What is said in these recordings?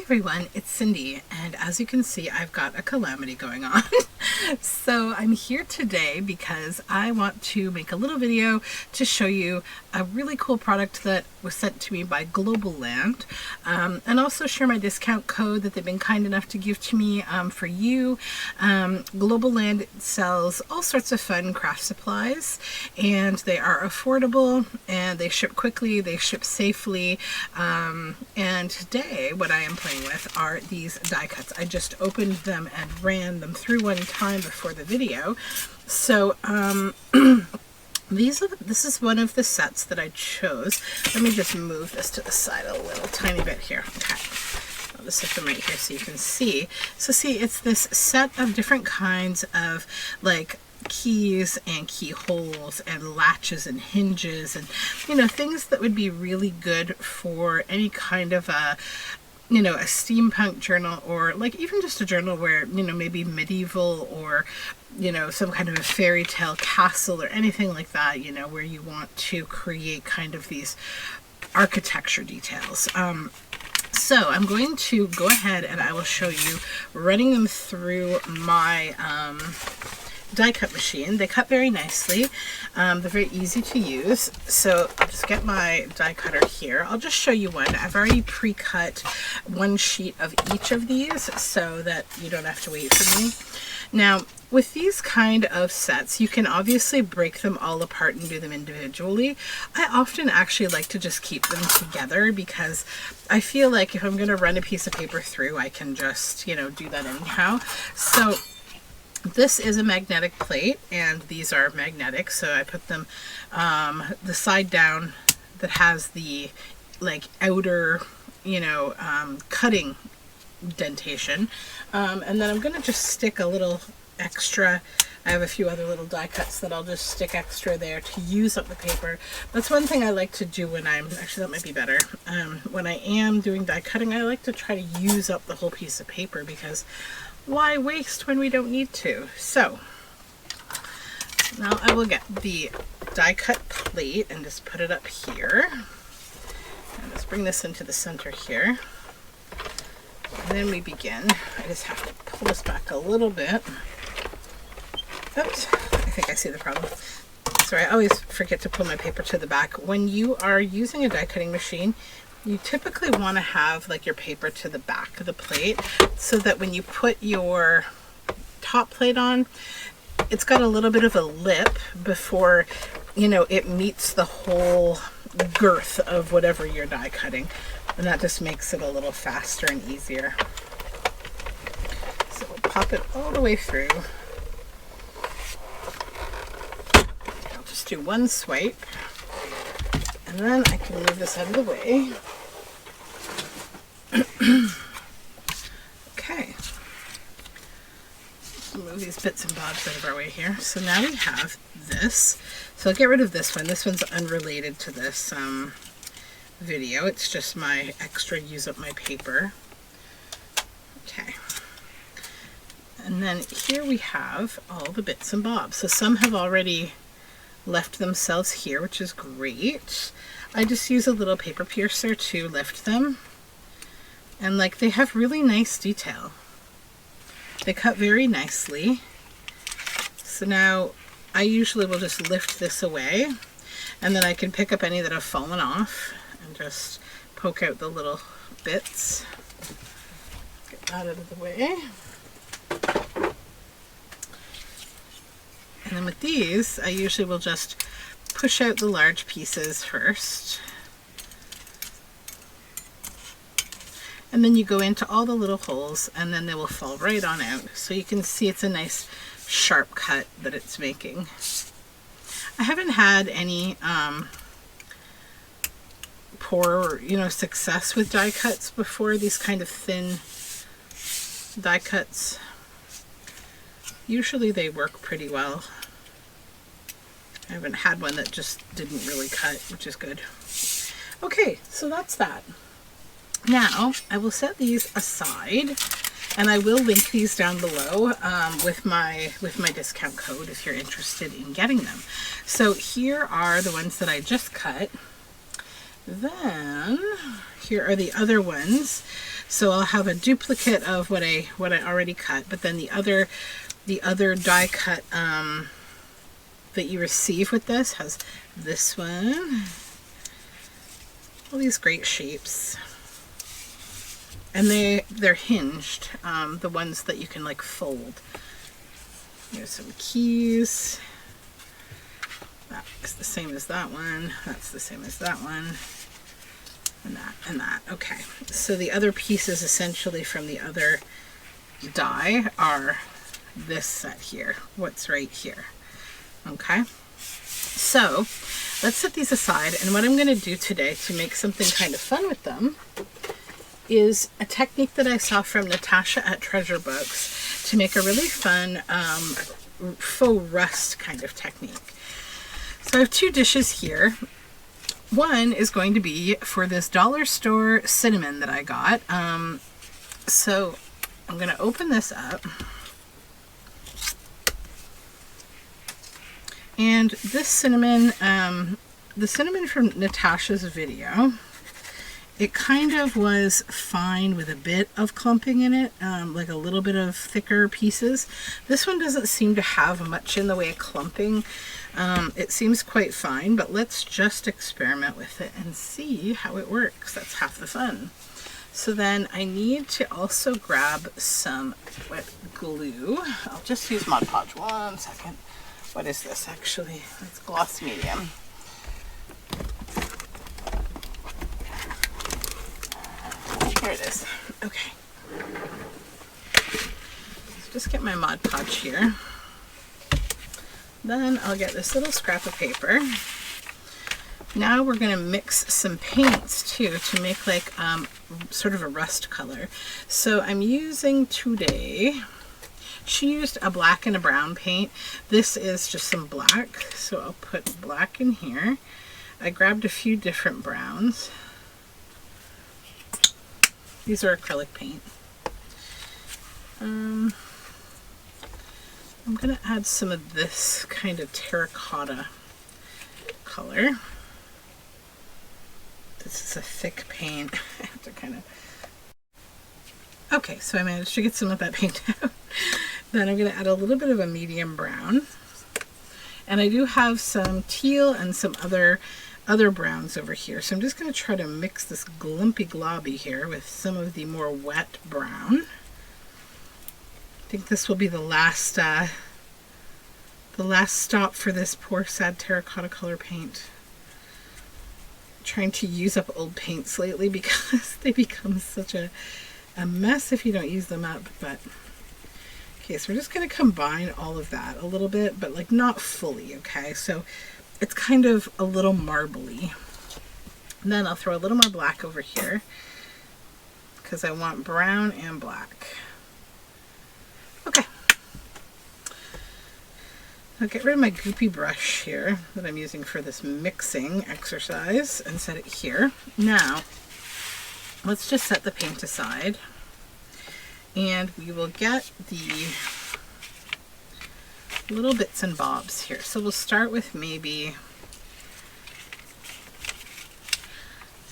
everyone, it's Cindy, and as you can see, I've got a calamity going on. So I'm here today because I want to make a little video to show you a really cool product that was sent to me by Globleland, and also share my discount code that they've been kind enough to give to me for you. Globleland sells all sorts of fun craft supplies, and they are affordable, and they ship quickly, they ship safely, and today what I am playing with are these die cuts. I just opened them and ran them through one time before the video. So this is one of the sets that I chose. Let me just move this to the side a little tiny bit here. Okay, I'll just set them right here so you can see. So see, it's this set of different kinds of like keys and keyholes and latches and hinges and, you know, things that would be really good for any kind of a, you know, a steampunk journal, or like even just a journal where, you know, maybe medieval, or, you know, some kind of a fairy tale castle or anything like that, you know, where you want to create kind of these architecture details. So I'm going to go ahead and I will show you running them through my die cut machine. They cut very nicely. They're very easy to use. So I'll just get my die cutter here. I'll just show you one. I've already pre-cut one sheet of each of these so that you don't have to wait for me. Now, with these kind of sets, you can obviously break them all apart and do them individually. I often actually like to just keep them together because I feel like if I'm going to run a piece of paper through, I can just, you know, do that anyhow. So this is a magnetic plate, and these are magnetic, so I put them the side down that has the like outer, you know, cutting dentation, and then I'm going to just stick a little extra. I have a few other little die cuts that I'll just stick extra there to use up the paper. That's one thing I like to do when I'm, actually that might be better, when I am doing die cutting, I like to try to use up the whole piece of paper, because why waste when we don't need to? So now I will get the die cut plate and just put it up here. And let's bring this into the center here. And then we begin. I just have to pull this back a little bit. Oops, I think I see the problem. Sorry, I always forget to pull my paper to the back. When you are using a die cutting machine, you typically want to have like your paper to the back of the plate so that when you put your top plate on, it's got a little bit of a lip before, you know, it meets the whole girth of whatever you're die cutting. And that just makes it a little faster and easier. So we'll pop it all the way through. I'll just do one swipe. And then I can move this out of the way. Okay. Move these bits and bobs out of our way here. So now we have this. So I'll get rid of this one. This one's unrelated to this video. It's just my extra use up my paper. Okay. And then here we have all the bits and bobs. So some have already left themselves here, which is great. I just use a little paper piercer to lift them, and like they have really nice detail. They cut very nicely. So now I usually will just lift this away, and then I can pick up any that have fallen off and just poke out the little bits. Get that out of the way. And then with these, I usually will just push out the large pieces first. And then you go into all the little holes, and then they will fall right on out. So you can see it's a nice sharp cut that it's making. I haven't had any poor, you know, success with die cuts before, these kind of thin die cuts. Usually they work pretty well. I haven't had one that just didn't really cut, which is good. Okay, so that's that. Now I will set these aside, and I will link these down below with my discount code if you're interested in getting them. So here are the ones that I just cut, Then here are the other ones. So I'll have a duplicate of what I already cut, but then the other die cut that you receive with this has this one. All these great shapes. And they're hinged, the ones that you can like fold. Here's some keys. That's the same as that one. That's the same as that one. And that, and that. Okay. So the other pieces essentially from the other die are this set here. What's right here. Okay. So let's set these aside. And what I'm going to do today to make something kind of fun with them is a technique that I saw from Natasha at Treasure Books to make a really fun faux rust kind of technique. So I have two dishes here. One is going to be for this dollar store cinnamon that I got. So I'm going to open this up. And this cinnamon, the cinnamon from Natasha's video, it kind of was fine with a bit of clumping in it, like a little bit of thicker pieces. This one doesn't seem to have much in the way of clumping. It seems quite fine, but let's just experiment with it and see how it works. That's half the fun. So then I need to also grab some wet glue. I'll just use Mod Podge. 1 second. What is this actually? It's gloss medium. Here it is. Okay. So just get my Mod Podge here. Then I'll get this little scrap of paper. Now we're going to mix some paints too to make like sort of a rust color. So I'm using today, she used a black and a brown paint. This is just some black. So I'll put black in here. I grabbed a few different browns. These are acrylic paint. I'm going to add some of this kind of terracotta color. This is a thick paint. I have to kind of... Okay, so I managed to get some of that paint out. Then I'm going to add a little bit of a medium brown. And I do have some teal and some other browns over here. So I'm just going to try to mix this glumpy globby here with some of the more wet brown. I think this will be the last stop for this poor sad terracotta color paint. I'm trying to use up old paints lately because they become such a mess if you don't use them up. But okay, so we're just going to combine all of that a little bit, but like not fully. Okay, so it's kind of a little marbly. And then I'll throw a little more black over here because I want brown and black. Okay. I'll get rid of my goopy brush here that I'm using for this mixing exercise and set it here. Now, let's just set the paint aside and we will get the little bits and bobs here. So we'll start with maybe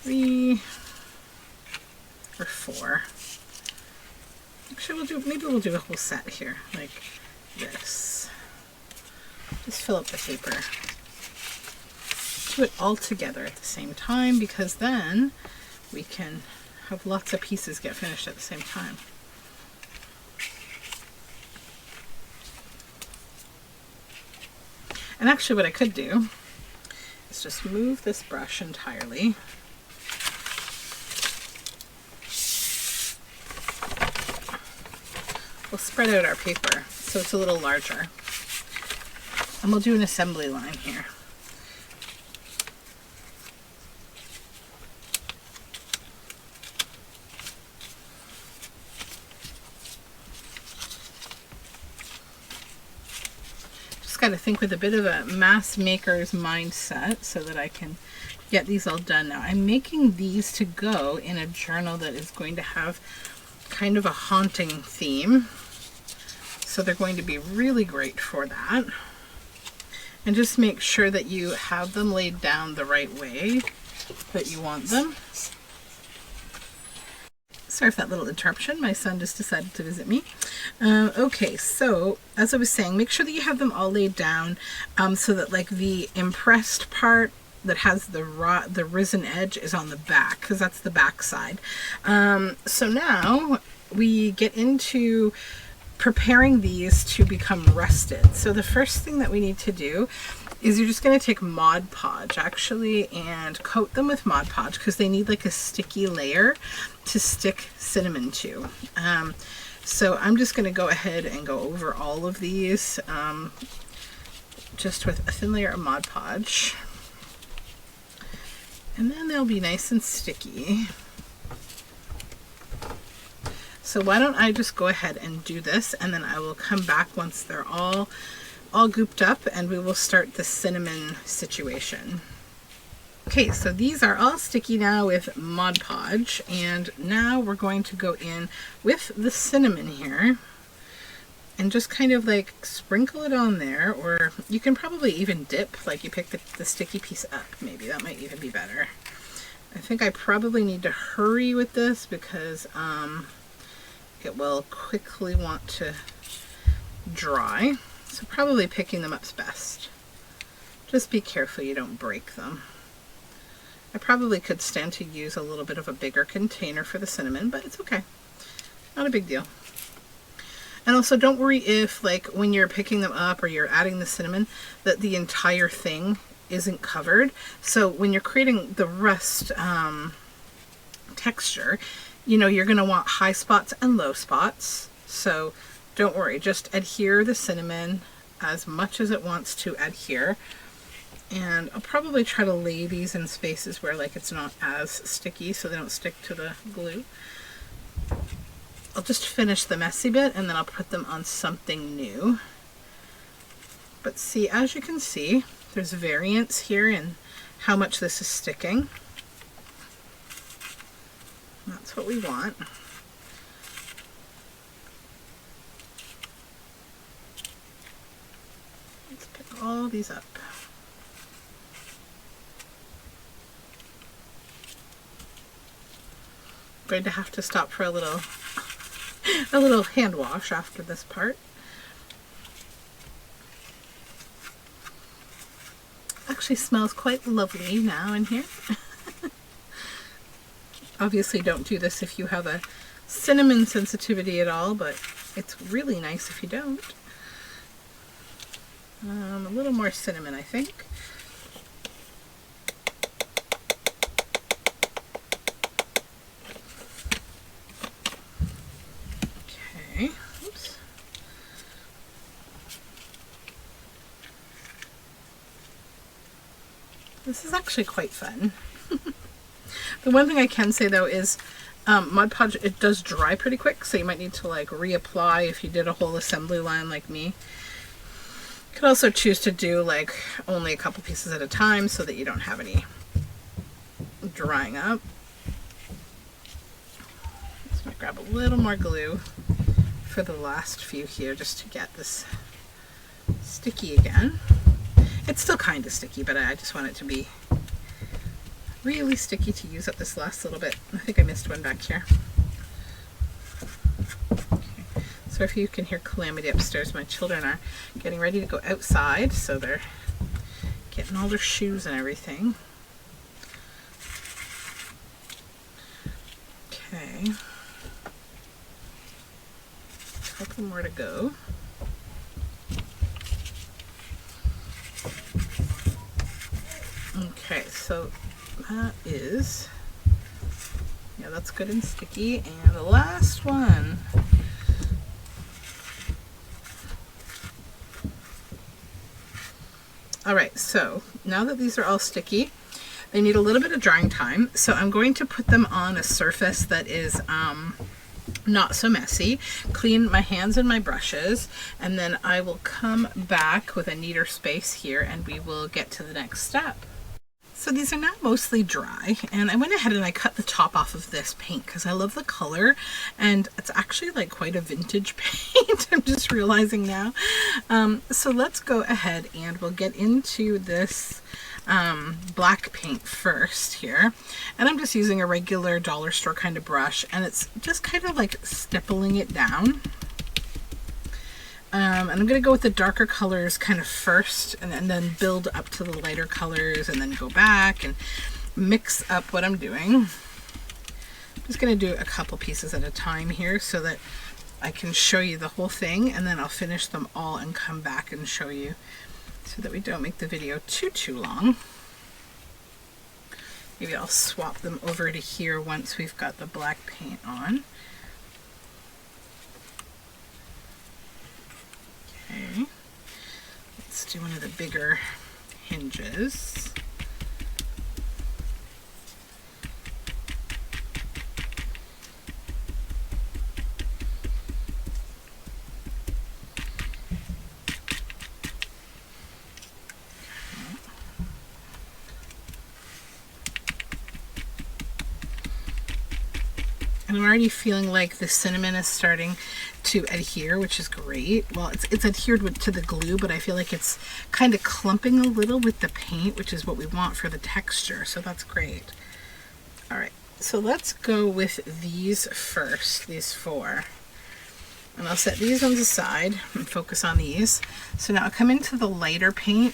3 or 4. Actually, maybe we'll do a whole set here, like this. Just fill up the paper. Do it all together at the same time because then we can have lots of pieces get finished at the same time. And actually what I could do is just move this brush entirely. We'll spread out our paper so it's a little larger. And we'll do an assembly line here. Got to think with a bit of a mass maker's mindset so that I can get these all done. Now I'm making these to go in a journal that is going to have kind of a haunting theme, so they're going to be really great for that. And just make sure that you have them laid down the right way that you want them. Sorry for that little interruption. My son just decided to visit me. Okay, so as I was saying, make sure that you have them all laid down so that like the impressed part that has the risen edge is on the back, because that's the back side. So now we get into preparing these to become rusted. So the first thing that we need to do is you're just going to take Mod Podge actually and coat them with Mod Podge, because they need like a sticky layer to stick cinnamon to. So I'm just going to go ahead and go over all of these just with a thin layer of Mod Podge, and then they'll be nice and sticky. So why don't I just go ahead and do this, and then I will come back once they're all gooped up, and we will start the cinnamon situation. Okay, so these are all sticky now with Mod Podge, and now we're going to go in with the cinnamon here and just kind of like sprinkle it on there, or you can probably even dip, like you pick the sticky piece up, maybe that might even be better. I think I probably need to hurry with this because it will quickly want to dry. So probably picking them up's best. Just be careful you don't break them. I probably could stand to use a little bit of a bigger container for the cinnamon, but it's okay. Not a big deal. And also don't worry if, like, when you're picking them up or you're adding the cinnamon, that the entire thing isn't covered. So when you're creating the rust texture, you know, you're going to want high spots and low spots. So don't worry, just adhere the cinnamon as much as it wants to adhere. And I'll probably try to lay these in spaces where like it's not as sticky so they don't stick to the glue. I'll just finish the messy bit and then I'll put them on something new. But see, as you can see, there's variance here in how much this is sticking. That's what we want. Let's pick all these up. Going to have to stop for a little hand wash after this part. Actually smells quite lovely now in here. Obviously don't do this if you have a cinnamon sensitivity at all, but it's really nice if you don't. A little more cinnamon, I think. Okay, oops. This is actually quite fun. The one thing I can say though is Mod Podge, it does dry pretty quick, so you might need to like reapply if you did a whole assembly line like me. You could also choose to do like only a couple pieces at a time so that you don't have any drying up. Just gonna grab a little more glue for the last few here just to get this sticky again. It's still kind of sticky, but I just want it to be really sticky to use up this last little bit. I think I missed one back here. Okay. So if you can hear Calamity upstairs, my children are getting ready to go outside, so they're getting all their shoes and everything. Okay. A couple more to go. Okay, so that is, yeah, that's good and sticky. And the last one. All right, so now that these are all sticky, they need a little bit of drying time. So I'm going to put them on a surface that is not so messy, clean my hands and my brushes, and then I will come back with a neater space here and we will get to the next step. So these are now mostly dry, and I went ahead and I cut the top off of this paint because I love the color, and it's actually like quite a vintage paint. I'm just realizing now. So let's go ahead and we'll get into this black paint first here, and I'm just using a regular dollar store kind of brush, and it's just kind of like stippling it down. And I'm going to go with the darker colors kind of first, and then build up to the lighter colors, and then go back and mix up what I'm doing. I'm just going to do a couple pieces at a time here so that I can show you the whole thing, and then I'll finish them all and come back and show you so that we don't make the video too long. Maybe I'll swap them over to here once we've got the black paint on. Okay, let's do one of the bigger hinges. And I'm already feeling like the cinnamon is starting to adhere, which is great. Well, it's adhered to the glue, but I feel like it's kind of clumping a little with the paint, which is what we want for the texture, so that's great. All right, so let's go with these first, these 4. And I'll set these ones aside and focus on these. So now I'll come into the lighter paint,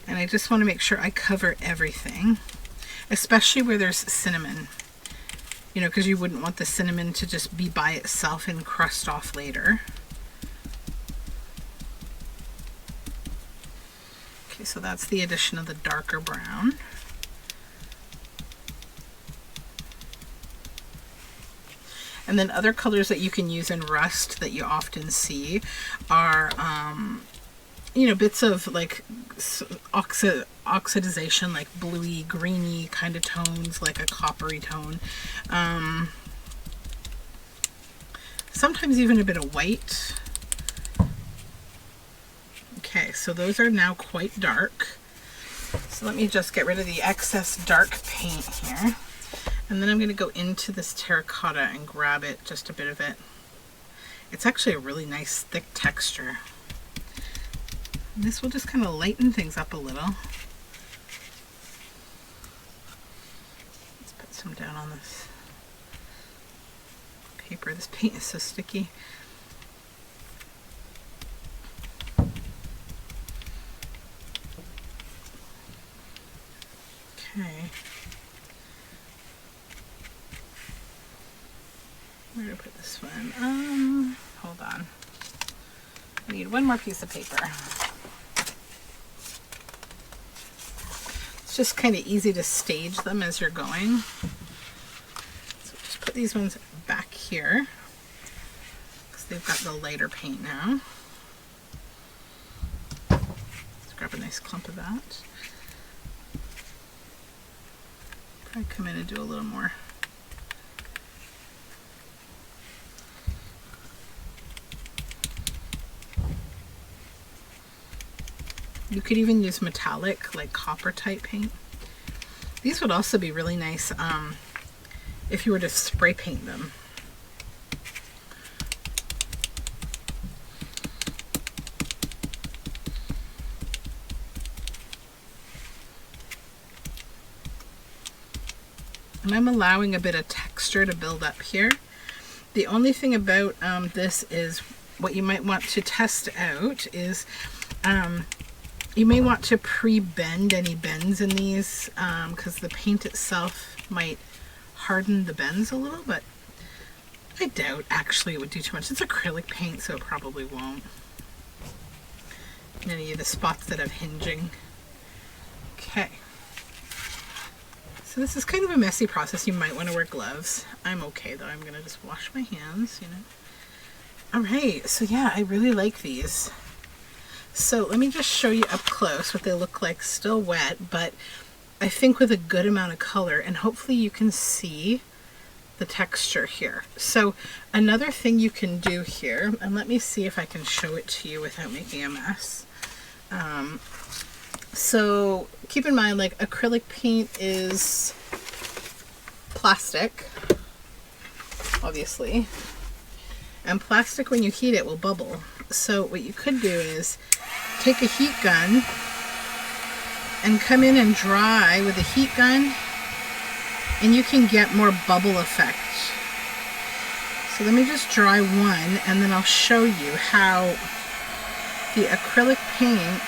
and I just want to make sure I cover everything, especially where there's cinnamon. You know, because you wouldn't want the cinnamon to just be by itself and crust off later. Okay, so that's the addition of the darker brown. And then other colors that you can use in rust that you often see are, you know, bits of like oxidization, like bluey, greeny kind of tones, like a coppery tone. Sometimes even a bit of white. Okay, so those are now quite dark. So let me just get rid of the excess dark paint here. And then I'm going to go into this terracotta and grab it, just a bit of it. It's actually a really nice thick texture. And this will just kind of lighten things up a little. Let's put some down on this paper. This paint is so sticky. Okay. Where do I put this one? Hold on. I need one more piece of paper. It's just kind of easy to stage them as you're going. So just put these ones back here because they've got the lighter paint now. Let's grab a nice clump of that. Probably come in and do a little more. You could even use metallic, like copper type paint. These would also be really nice if you were to spray paint them. And I'm allowing a bit of texture to build up here. The only thing about this is what you might want to test out is you may want to pre-bend any bends in these because the paint itself might harden the bends a little, but I doubt actually it would do too much. It's acrylic paint, so it probably won't. And any of the spots that have hinging. Okay. So this is kind of a messy process. You might want to wear gloves. I'm okay though. I'm going to just wash my hands, you know. All right. So yeah, I really like these. So let me just show you up close what they look like, still wet, but I think with a good amount of color, and hopefully you can see the texture here. So another thing you can do here, and let me see if I can show it to you without making a mess. So keep in mind, like acrylic paint is plastic, obviously, and plastic when you heat it will bubble. So what you could do is take a heat gun and come in and dry with a heat gun, and you can get more bubble effect. So let me just dry one, and then I'll show you how the acrylic paint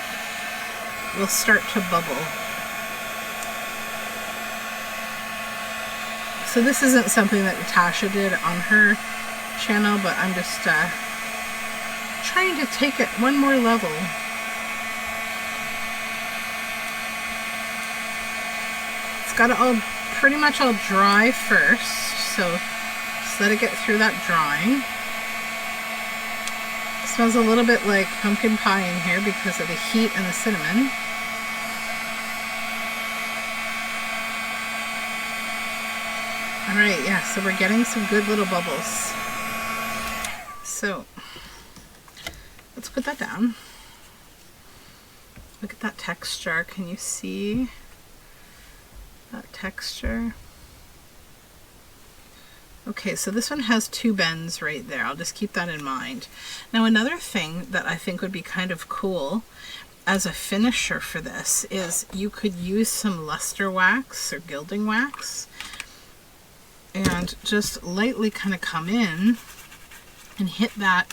will start to bubble. So this isn't something that Natasha did on her channel, but I'm just trying to take it one more level. It's got to all pretty much all dry first, so just let it get through that drying. It smells a little bit like pumpkin pie in here because of the heat and the cinnamon. Alright, yeah, so we're getting some good little bubbles. So, let's put that down. Look at that texture. Can you see that texture? Okay, so this one has two bends right there. I'll just keep that in mind. Now, another thing that I think would be kind of cool as a finisher for this is you could use some luster wax or gilding wax and just lightly kind of come in and hit that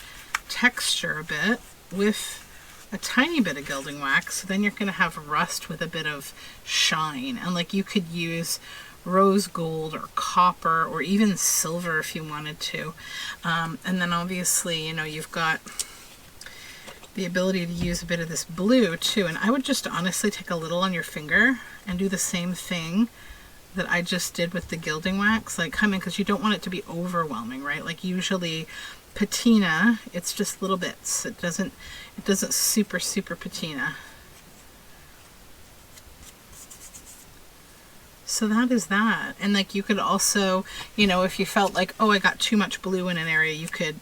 texture a bit with a tiny bit of gilding wax. So then you're going to have rust with a bit of shine, and like you could use rose gold or copper or even silver if you wanted to. And then obviously, you know, you've got the ability to use a bit of this blue too, and I would just honestly take a little on your finger and do the same thing that I just did with the gilding wax. Like come in, because you don't want it to be overwhelming, right? Like usually patina, it's just little bits. It doesn't super patina. So that is that. And like you could also, you know, if you felt like, oh, I got too much blue in an area, you could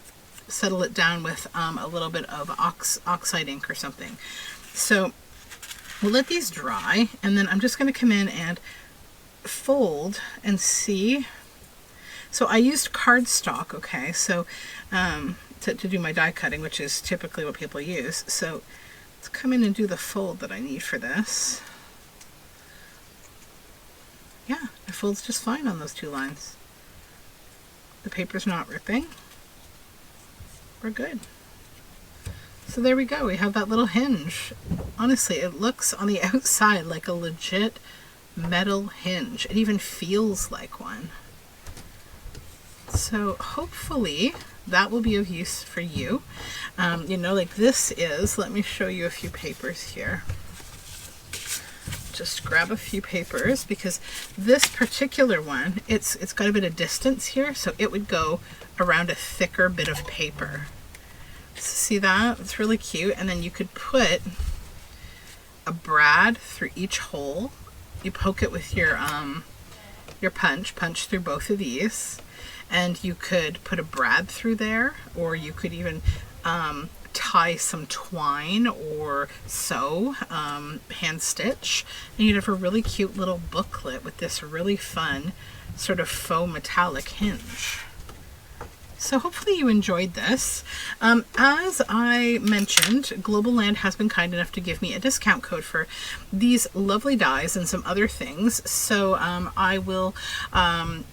settle it down with a little bit of oxide ink or something. So we'll let these dry, and then I'm just going to come in and fold and see. So I used cardstock, okay, so to do my die cutting, which is typically what people use. So let's come in and do the fold that I need for this. Yeah, it folds just fine on those two lines. The paper's not ripping. We're good. So there we go. We have that little hinge. Honestly, it looks on the outside like a legit metal hinge. It even feels like one. So hopefully that will be of use for you. You know, like this is, let me show you a few papers here. Just grab a few papers, because this particular one, it's got a bit of distance here, so it would go around a thicker bit of paper. See that? It's really cute. And then you could put a brad through each hole. You poke it with your punch through both of these, and you could put a brad through there, or you could even tie some twine or sew, hand stitch, and you'd have a really cute little booklet with this really fun sort of faux metallic hinge. So hopefully you enjoyed this. As I mentioned, Globleland has been kind enough to give me a discount code for these lovely dies and some other things. So I will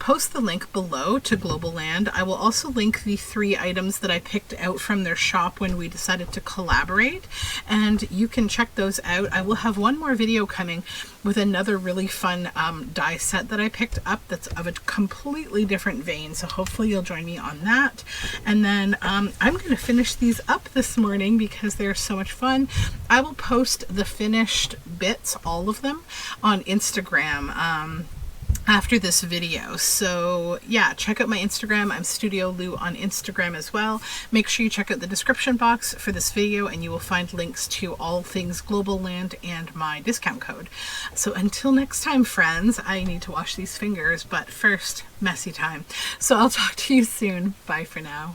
post the link below to Globleland. I will also link the 3 items that I picked out from their shop when we decided to collaborate, and you can check those out. I will have one more video coming with another really fun die set that I picked up that's of a completely different vein, so hopefully you'll join me on that. And then I'm going to finish these up this morning because they're so much fun. I will post the finished bits, all of them, on Instagram after this video. So yeah, check out my Instagram. I'm Studioloo on Instagram as well. Make sure you check out the description box for this video, and you will find links to all things Globleland and my discount code. So until next time, friends, I need to wash these fingers, but first, messy time. So I'll talk to you soon. Bye for now.